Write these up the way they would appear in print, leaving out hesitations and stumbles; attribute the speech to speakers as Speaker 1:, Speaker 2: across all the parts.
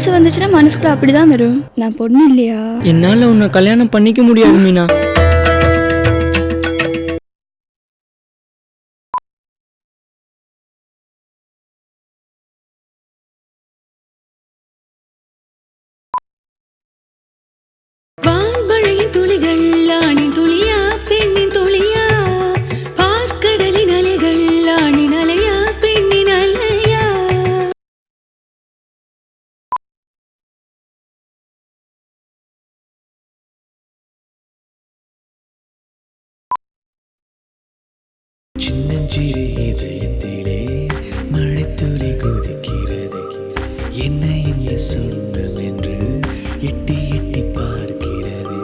Speaker 1: ஆசை வந்துச்சுன்னா மனசுக்குள்ள அப்படிதான் வரும். நான் பொண்ணு இல்லையா?
Speaker 2: என்னால உன்னை கல்யாணம் பண்ணிக்க முடியாது மீனா.
Speaker 3: சின்னஞ்சிறு இதயத்திலே மழைத்துளி கொதிக்கிறது, என்ன என்ன சொந்தம் என்று எட்டி எட்டி பார்க்கிறது.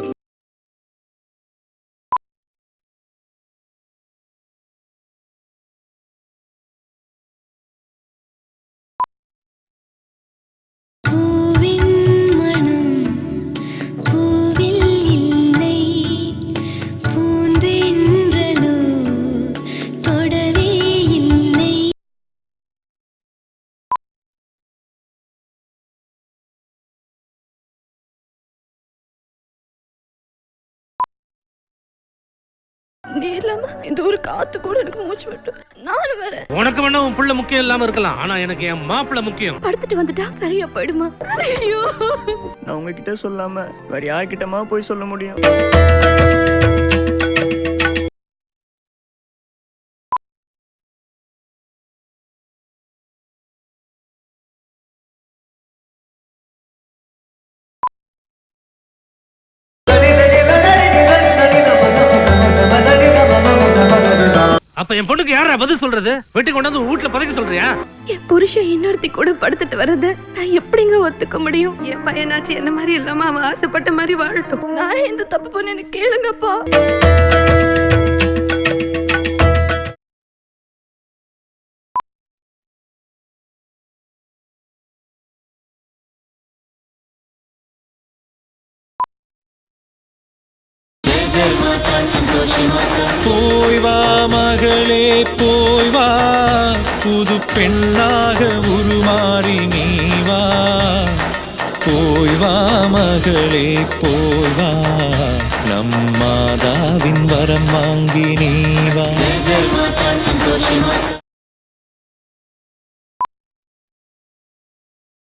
Speaker 1: நீ இல்லாம இந்த ஒரு காத்து கூட எனக்கு மூச்சு விட்டு நானும் வேற.
Speaker 4: உனக்கு வேணா உன் புள்ள முக்கியம் இல்லாம இருக்கலாம், ஆனா எனக்கு என் மாப்பிள்ள முக்கியம்.
Speaker 1: படுத்துட்டு வந்துட்டா சரியா போயிடுமா? ஐயோ,
Speaker 2: நான் உங்ககிட்ட சொல்லாம வேற யார்கிட்டமா போய் சொல்ல முடியும்?
Speaker 4: அப்ப என் பொண்ணுக்கு யாரா பதில் சொல்றது? வெட்டி கொண்டாந்து வீட்டுல பதைக்க சொல்றியா?
Speaker 1: என் புருஷன் இன்னொருத்தி கூட படுத்துட்டு வரத நான் எப்படிங்க ஒத்துக்க முடியும்? என் பையனாச்சு என்ன மாதிரி இல்லாம அவன் ஆசைப்பட்ட மாதிரி வாழட்டும். நான் எந்த தப்பு பண்ண எனக்கு கேளுங்கப்பா.
Speaker 3: போய் வா மகளே போய் வா, புது பெண்ணாக உருமாறி நீ வா. போய் வா மகளே போய் வா, நம் மாதாவின் வரம் வாங்கி நீ வா.